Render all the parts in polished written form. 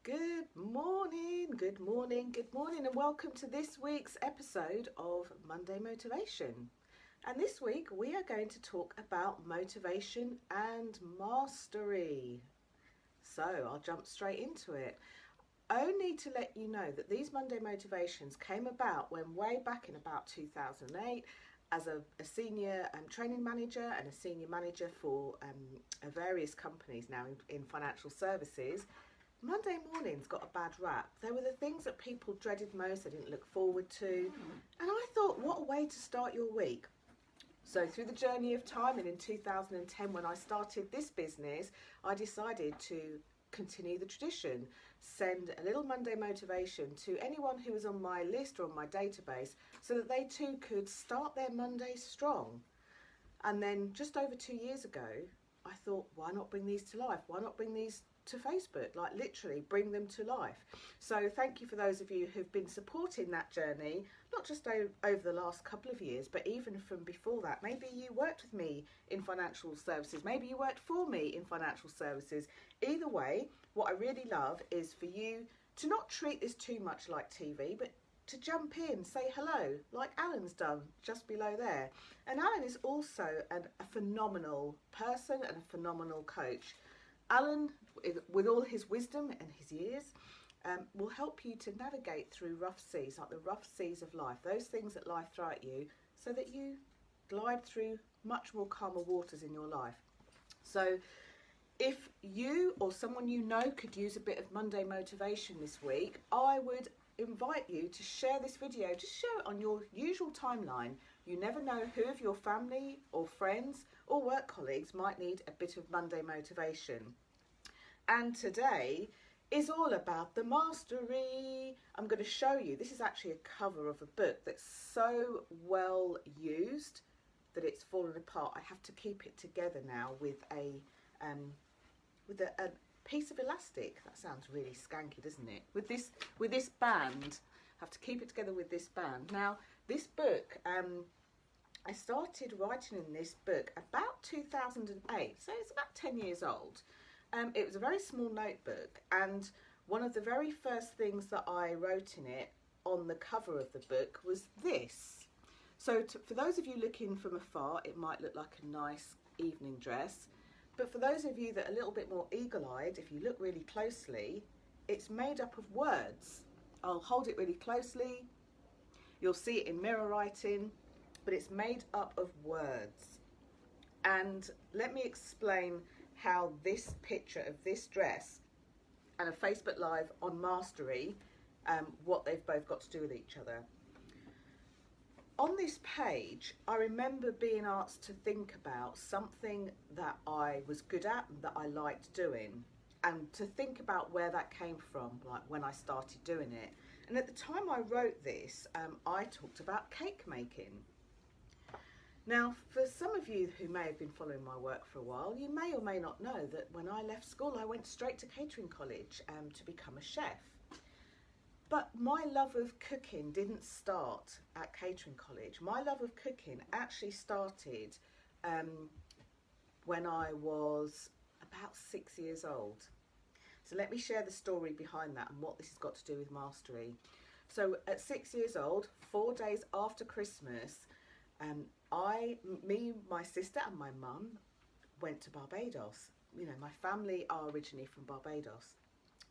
Good morning, good morning, good morning, and welcome to this week's episode of Monday Motivation. And this week we are going to talk about motivation and mastery. So I'll jump straight into it. Only to let you know that these Monday motivations came about when way back in about 2008 as a senior training manager and a senior manager for various companies now in financial services. Monday mornings got a bad rap. They were the things that people dreaded most, they didn't look forward to. And I thought, what a way to start your week. So through the journey of time, and in 2010 when I started this business, I decided to continue the tradition, send a little Monday motivation to anyone who was on my list or on my database so that they too could start their Monday strong. And then just over 2 years ago, I thought, why not bring these to life? Why not bring these to Facebook, like literally bring them to life? So thank you for those of you who've been supporting that journey, not just over the last couple of years, but even from before that. Maybe you worked with me in financial services, maybe you worked for me in financial services. Either way, what I really love is for you to not treat this too much like TV, but to jump in, say hello, like Alan's done just below there. And Alan is also a phenomenal person and a phenomenal coach. Alan, with all his wisdom and his years, will help you to navigate through rough seas, like the rough seas of life, those things that life throw at you, so that you glide through much more calmer waters in your life. So if you or someone you know could use a bit of Monday motivation this week, I would invite you to share this video. Just share it on your usual timeline. You never know who of your family or friends or work colleagues might need a bit of Monday motivation. And today is all about the mastery. I'm going to show you, this is actually a cover of a book that's so well used that it's fallen apart. I have to keep it together now with a piece of elastic. That sounds really skanky, doesn't it? With this band, I have to keep it together with this band. Now, this book, I started writing in this book about 2008, so it's about 10 years old. It was a very small notebook, and one of the very first things that I wrote in it on the cover of the book was this. So for those of you looking from afar, it might look like a nice evening dress. But for those of you that are a little bit more eagle-eyed, if you look really closely, it's made up of words. I'll hold it really closely. You'll see it in mirror writing, but it's made up of words. And let me explain how this picture of this dress and a Facebook Live on Mastery, what they've both got to do with each other. On this page, I remember being asked to think about something that I was good at and that I liked doing, and to think about where that came from, like when I started doing it. And at the time I wrote this, I talked about cake making. Now, for some of you who may have been following my work for a while, you may or may not know that when I left school, I went straight to catering college to become a chef. But my love of cooking didn't start at catering college. My love of cooking actually started when I was about 6 years old. So let me share the story behind that and what this has got to do with mastery. So at 6 years old, 4 days after Christmas, me, my sister and my mum went to Barbados. You know, my family are originally from Barbados.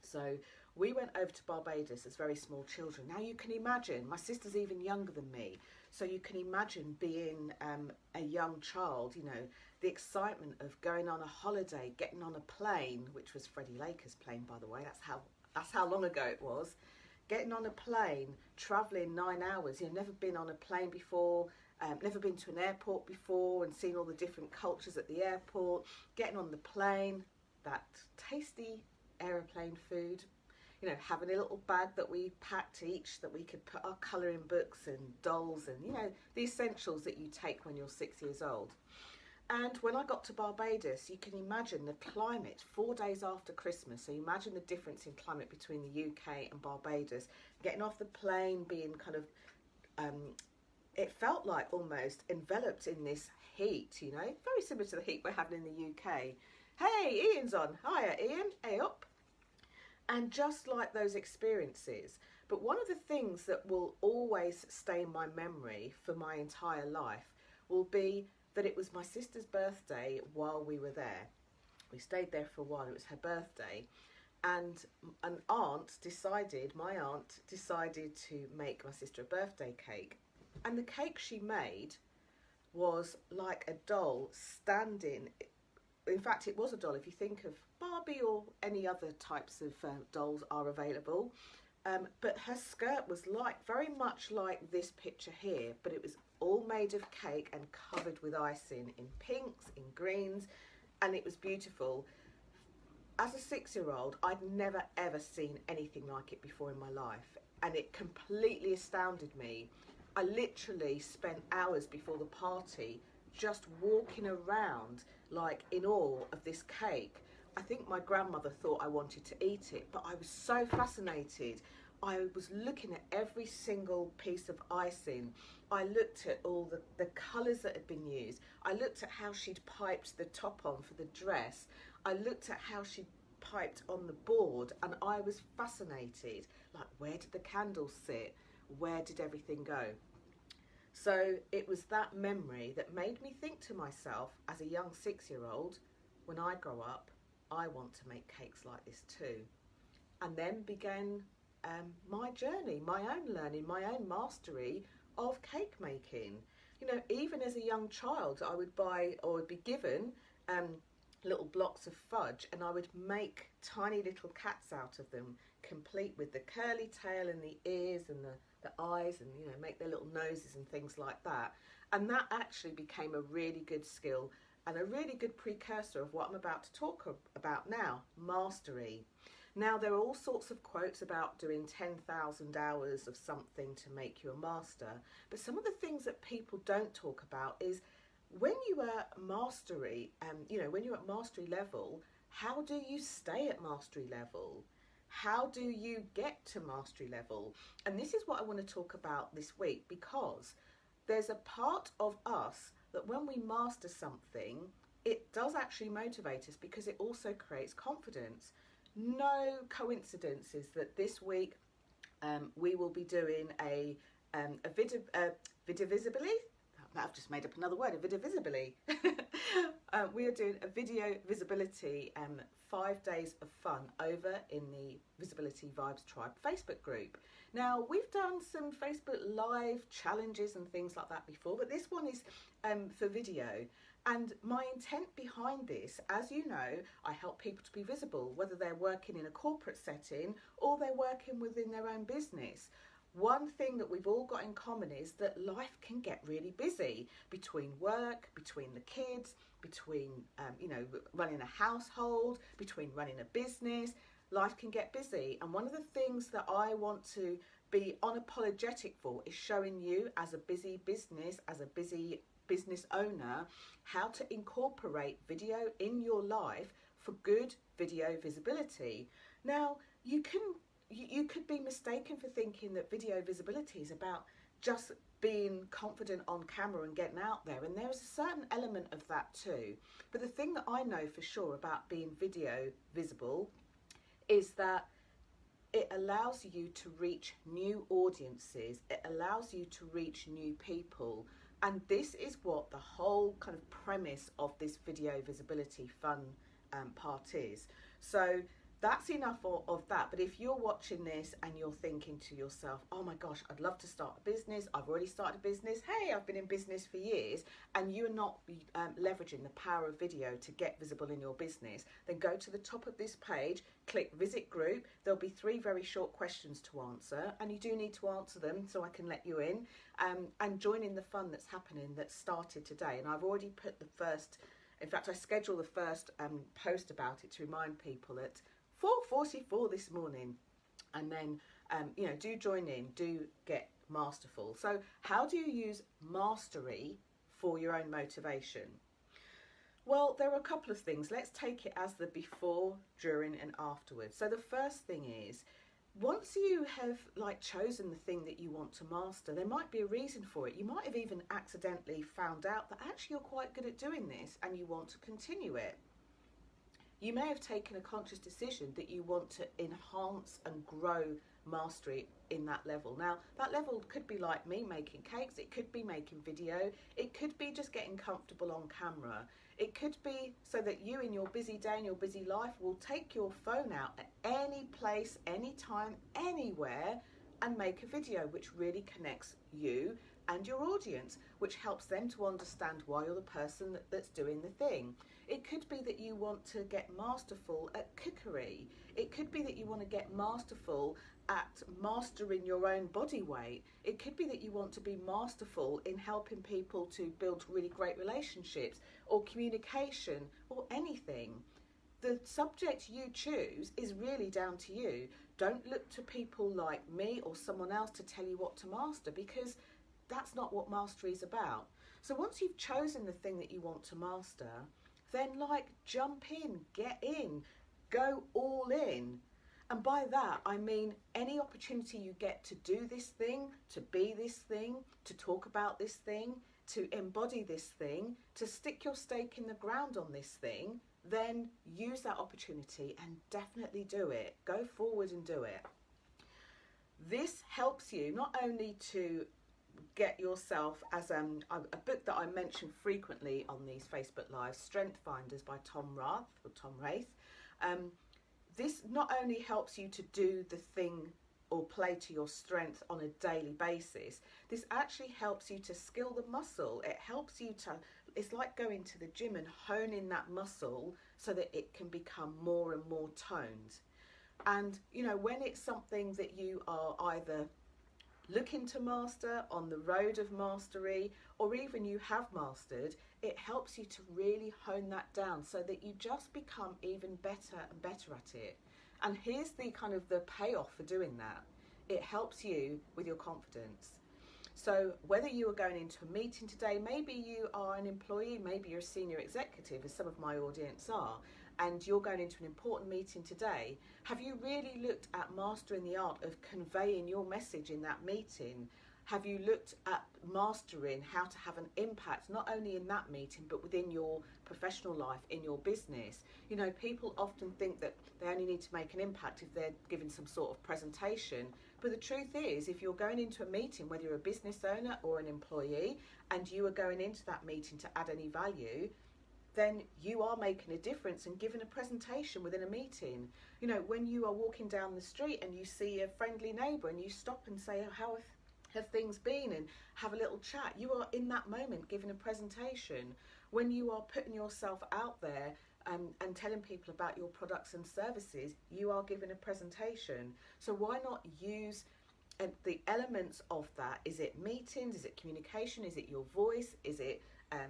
So we went over to Barbados as very small children. Now you can imagine, my sister's even younger than me, so you can imagine being a young child, you know, the excitement of going on a holiday, getting on a plane, which was Freddie Laker's plane, by the way, that's how long ago it was. Getting on a plane, travelling 9 hours, you've never been on a plane before, never been to an airport before and seen all the different cultures at the airport, getting on the plane, that tasty aeroplane food, you know, having a little bag that we packed each that we could put our colouring books and dolls and, you know, the essentials that you take when you're 6 years old. And when I got to Barbados, you can imagine the climate 4 days after Christmas. So you imagine the difference in climate between the UK and Barbados. Getting off the plane, being kind of, it felt like almost enveloped in this heat, you know, very similar to the heat we're having in the UK. Hey, Ian's on. Hiya, Ian. Hey up. And just like those experiences, but one of the things that will always stay in my memory for my entire life will be that it was my sister's birthday while we were there. We stayed there for a while, it was her birthday, and my aunt decided to make my sister a birthday cake. And the cake she made was like a doll standing. In fact, it was a doll. If you think of Barbie or any other types of dolls are available, but her skirt was very much like this picture here, but it was all made of cake and covered with icing in pinks, in greens, and it was beautiful. As a 6-year-old, I'd never ever seen anything like it before in my life, and it completely astounded me. I literally spent hours before the party just walking around like in awe of this cake. I think my grandmother thought I wanted to eat it, but I was so fascinated. I was looking at every single piece of icing. I looked at all the colours that had been used. I looked at how she'd piped the top on for the dress. I looked at how she'd piped on the board, and I was fascinated. Like, where did the candles sit? Where did everything go? So it was that memory that made me think to myself as a young 6-year-old, when I grow up, I want to make cakes like this too. And then began my journey, my own learning, my own mastery of cake making. You know, even as a young child, I would buy or would be given little blocks of fudge, and I would make tiny little cats out of them, complete with the curly tail and the ears and the eyes, and, you know, make their little noses and things like that. And that actually became a really good skill and a really good precursor of what I'm about to talk about now, mastery. Now, there are all sorts of quotes about doing 10,000 hours of something to make you a master, but some of the things that people don't talk about is when you are mastery, when you're at mastery level, how do you stay at mastery level? How do you get to mastery level? And this is what I want to talk about this week, because there's a part of us that when we master something, it does actually motivate us, because it also creates confidence. No coincidences that this week we will be doing a video visibility. I've just made up another word, a video visibility. We are doing a video visibility 5 days of fun over in the Visibility Vibes Tribe Facebook group. Now, we've done some Facebook Live challenges and things like that before, but this one is for video. And my intent behind this, as you know, I help people to be visible, whether they're working in a corporate setting or they're working within their own business. One thing that we've all got in common is that life can get really busy between work, between the kids, between running a household, between running a business. Life can get busy, and one of the things that I want to be unapologetic for is showing you as a busy business, as a busy business owner, how to incorporate video in your life for good video visibility. Now, you could be mistaken for thinking that video visibility is about just being confident on camera and getting out there, and there's a certain element of that too. But the thing that I know for sure about being video visible is that it allows you to reach new audiences, it allows you to reach new people, and this is what the whole kind of premise of this video visibility fun part is. So that's enough of that. But if you're watching this and you're thinking to yourself, oh my gosh, I'd love to start a business, I've already started a business, hey, I've been in business for years, and you're not leveraging the power of video to get visible in your business, then go to the top of this page, click visit group. There'll be 3 very short questions to answer, and you do need to answer them so I can let you in, and join in the fun that's happening that started today. And I've already put the first, in fact, I scheduled the first post about it to remind people at 4:44 this morning. And then do join in, do get masterful. So how do you use mastery for your own motivation? Well, there are a couple of things. Let's take it as the before, during and afterwards. So the first thing is, once you have chosen the thing that you want to master, there might be a reason for it. You might have even accidentally found out that actually you're quite good at doing this and you want to continue it. You may have taken a conscious decision that you want to enhance and grow mastery in that level. Now, that level could be like me, making cakes, it could be making video, it could be just getting comfortable on camera. It could be so that you in your busy day and your busy life will take your phone out at any place, anytime, anywhere and make a video which really connects you and your audience, which helps them to understand why you're the person that's doing the thing. It could be that you want to get masterful at cookery. It could be that you want to get masterful at mastering your own body weight. It could be that you want to be masterful in helping people to build really great relationships or communication or anything. The subject you choose is really down to you. Don't look to people like me or someone else to tell you what to master, because that's not what mastery is about. So once you've chosen the thing that you want to master, then jump in, get in, go all in. And by that, I mean any opportunity you get to do this thing, to be this thing, to talk about this thing, to embody this thing, to stick your stake in the ground on this thing, then use that opportunity and definitely do it. Go forward and do it. This helps you not only to get yourself, as a book that I mention frequently on these Facebook Lives, Strength Finders by Tom Rath. This not only helps you to do the thing or play to your strength on a daily basis, this actually helps you to skill the muscle. It helps you to, it's like going to the gym and honing that muscle so that it can become more and more toned. And you know, when it's something that you are either looking to master, on the road of mastery, or even you have mastered, it helps you to really hone that down so that you just become even better and better at it. And here's the kind of the payoff for doing that. It helps you with your confidence. So whether you are going into a meeting today, maybe you are an employee, maybe you're a senior executive, as some of my audience are, and you're going into an important meeting today, have you really looked at mastering the art of conveying your message in that meeting? Have you looked at mastering how to have an impact, not only in that meeting, but within your professional life, in your business? You know, people often think that they only need to make an impact if they're giving some sort of presentation. But the truth is, if you're going into a meeting, whether you're a business owner or an employee, and you are going into that meeting to add any value, then you are making a difference and giving a presentation within a meeting. You know, when you are walking down the street and you see a friendly neighbour and you stop and say, how have things been, and have a little chat, you are in that moment giving a presentation. When you are putting yourself out there and telling people about your products and services, you are giving a presentation. So why not use the elements of that? Is it meetings? Is it communication? Is it your voice? Is it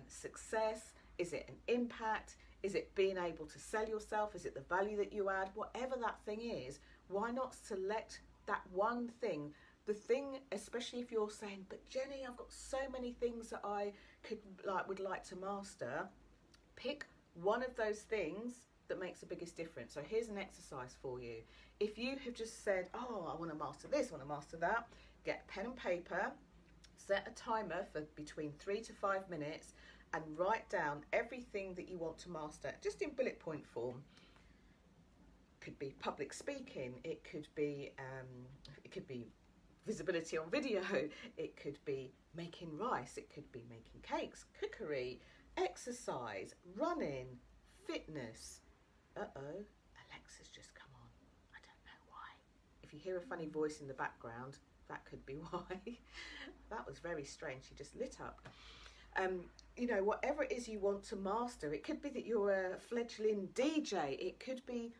success? Is it an impact? Is it being able to sell yourself? Is it the value that you add? Whatever that thing is, why not select that one thing? The thing, especially if you're saying, but Jenny, I've got so many things that I would like to master. Pick one of those things that makes the biggest difference. So here's an exercise for you. If you have just said, oh, I want to master this, I want to master that, get pen and paper, set a timer for between 3 to 5 minutes, and write down everything that you want to master, just in bullet point form. Could be public speaking, it could be visibility on video, it could be making rice, it could be making cakes, cookery, exercise, running, fitness. Alexa's just come on. I don't know why. If you hear a funny voice in the background, that could be why. That was very strange. She just lit up. You know, whatever it is you want to master, it could be that you're a fledgling DJ, it could be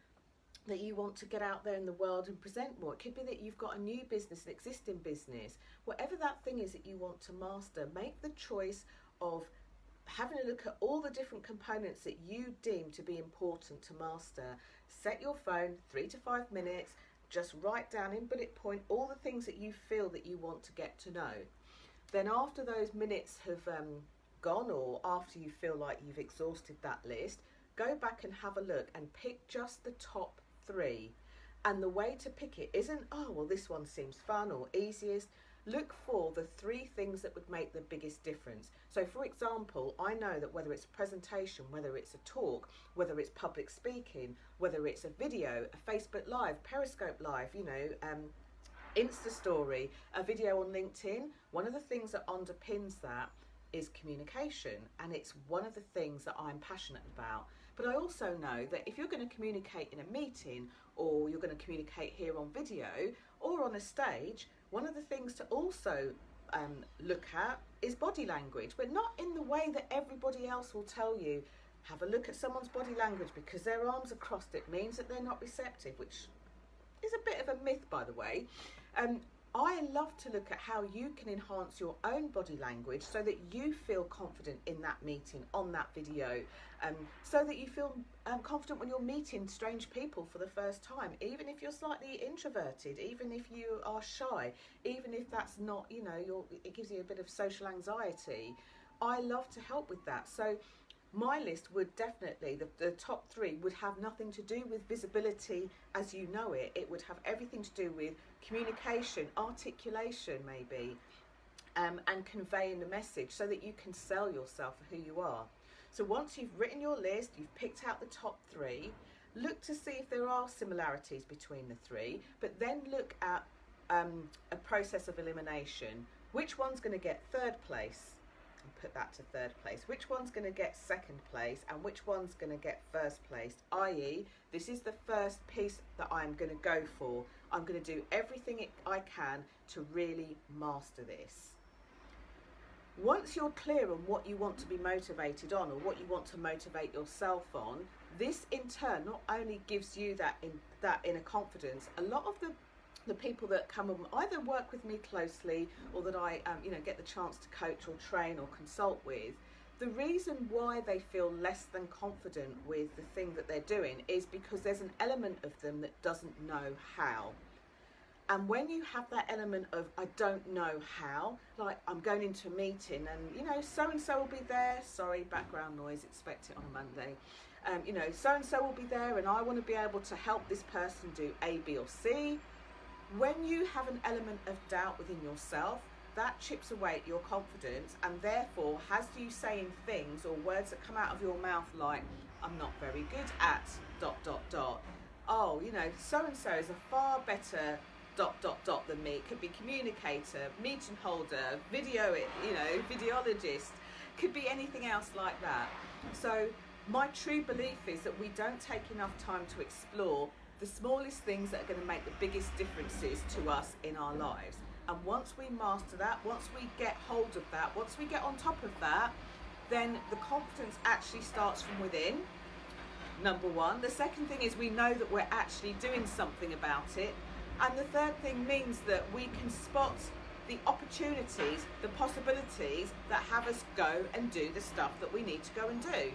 that you want to get out there in the world and present more, it could be that you've got a new business, an existing business. Whatever that thing is that you want to master, make the choice of having a look at all the different components that you deem to be important to master. Set your phone 3 to 5 minutes, just write down in bullet point all the things that you feel that you want to get to know. Then after those minutes have gone, or after you feel like you've exhausted that list, go back and have a look and pick just the top 3. And the way to pick it isn't, oh, well, this one seems fun or easiest. look for the 3 things that would make the biggest difference. So for example, I know that whether it's a presentation, whether it's a talk, whether it's public speaking, whether it's a video, a Facebook Live, Periscope Live, Insta story, a video on LinkedIn, one of the things that underpins that is communication, and it's one of the things that I'm passionate about. But I also know that if you're going to communicate in a meeting, or you're going to communicate here on video or on a stage, one of the things to also look at is body language, but not in the way that everybody else will tell you. Have a look at someone's body language because their arms are crossed, it means that they're not receptive, which is a bit of a myth, by the way. I love to look at how you can enhance your own body language so that you feel confident in that meeting, on that video, so that you feel confident when you're meeting strange people for the first time, even if you're slightly introverted, even if you are shy, even if that's not, it gives you a bit of social anxiety. I love to help with that. So my list would definitely, the top 3 would have nothing to do with visibility as you know it. It would have everything to do with communication, articulation maybe, and conveying the message so that you can sell yourself for who you are. So once you've written your list, you've picked out the top 3, look to see if there are similarities between the 3, but then look at a process of elimination. Which one's going to get 3rd place? And put that to 3rd place. Which one's going to get 2nd place, and which one's going to get 1st place? I.e., this is the first piece that I'm going to go for. I'm going to do everything I can to really master this. Once you're clear on what you want to be motivated on, or what you want to motivate yourself on, this in turn not only gives you that inner confidence. A lot of the people that come and either work with me closely, or that I get the chance to coach or train or consult with, the reason why they feel less than confident with the thing that they're doing is because there's an element of them that doesn't know how. And when you have that element of, I don't know how, like I'm going into a meeting and, so-and-so will be there, sorry, background noise, expect it on a Monday. So-and-so will be there and I want to be able to help this person do A, B or C. When you have an element of doubt within yourself, that chips away at your confidence, and therefore has you saying things or words that come out of your mouth like, I'm not very good at ... Oh, so-and-so is a far better ... than me. It could be communicator, meeting holder, videologist, could be anything else like that. So my true belief is that we don't take enough time to explore the smallest things that are going to make the biggest differences to us in our lives. And once we master that, once we get hold of that, once we get on top of that, then the confidence actually starts from within, number 1. The second thing is we know that we're actually doing something about it. And the third thing means that we can spot the opportunities, the possibilities that have us go and do the stuff that we need to go and do.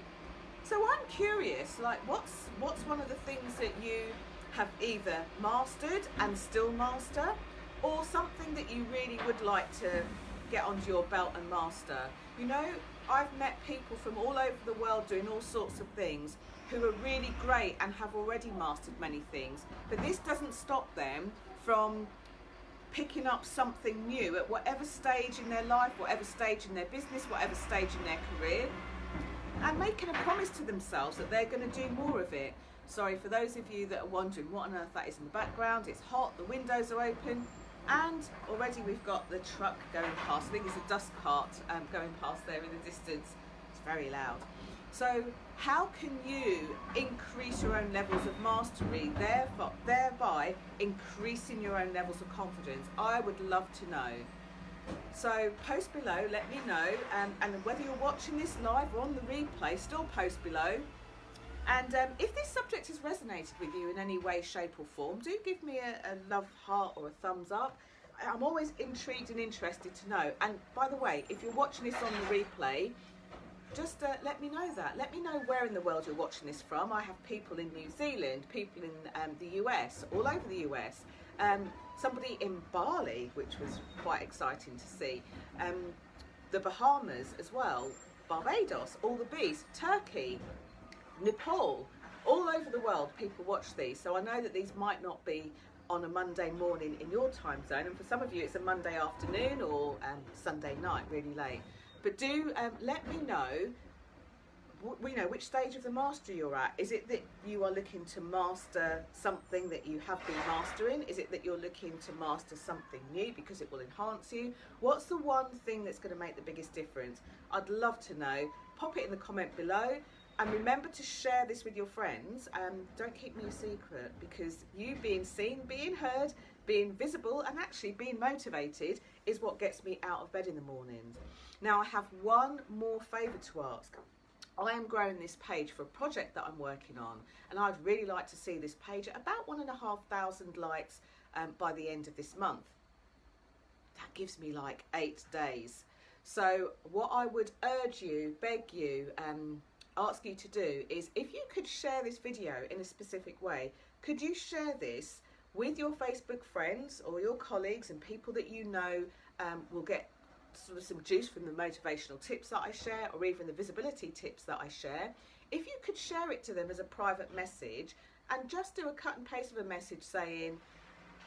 So I'm curious, like what's one of the things that you have either mastered and still master, or something that you really would like to get under your belt and master? I've met people from all over the world doing all sorts of things who are really great and have already mastered many things, but this doesn't stop them from picking up something new at whatever stage in their life, whatever stage in their business, whatever stage in their career, and making a promise to themselves that they're going to do more of it. Sorry, for those of you that are wondering what on earth that is in the background, it's hot, the windows are open, and already we've got the truck going past. I think it's a dust cart going past there in the distance. It's very loud. So how can you increase your own levels of mastery, thereby increasing your own levels of confidence? I would love to know. So post below, let me know, and whether you're watching this live or on the replay, still post below. And if this subject has resonated with you in any way, shape or form, do give me a love heart or a thumbs up. I'm always intrigued and interested to know. And by the way, if you're watching this on the replay, just let me know that. Let me know where in the world you're watching this from. I have people in New Zealand, people in the US, all over the US. Somebody in Bali, which was quite exciting to see. The Bahamas as well, Barbados, all the bees, Turkey, Nepal, all over the world people watch these. So I know that these might not be on a Monday morning in your time zone, and for some of you it's a Monday afternoon or Sunday night, really late. But do let me know, which stage of the mastery you're at. Is it that you are looking to master something that you have been mastering? Is it that you're looking to master something new because it will enhance you? What's the one thing that's going to make the biggest difference? I'd love to know. Pop it in the comment below, and remember to share this with your friends. Don't keep me a secret, because you being seen, being heard, being visible, and actually being motivated is what gets me out of bed in the mornings. Now, I have one more favour to ask. I am growing this page for a project that I'm working on, and I'd really like to see this page at about 1,500 likes by the end of this month. That gives me like 8 days. So what I would urge you, beg you, ask you to do is, if you could share this video in a specific way, could you share this with your Facebook friends or your colleagues and people that you know will get sort of some juice from the motivational tips that I share, or even the visibility tips that I share. If you could share it to them as a private message, and just do a cut and paste of a message saying,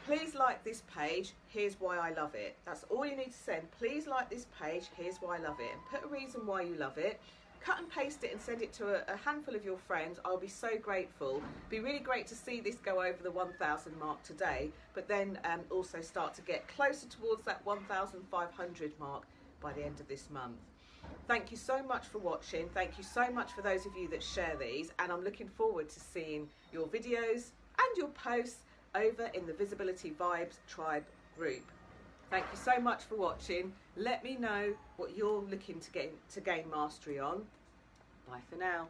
please like this page, here's why I love it. That's all you need to send. Please like this page, here's why I love it, and put a reason why you love it. Cut and paste it and send it to a handful of your friends. I'll be so grateful. It'd be really great to see this go over the 1,000 mark today, but then also start to get closer towards that 1,500 mark by the end of this month. Thank you so much for watching. Thank you so much for those of you that share these, and I'm looking forward to seeing your videos and your posts over in the Visibility Vibes Tribe group. Thank you so much for watching. Let me know what you're looking to gain mastery on. Bye for now.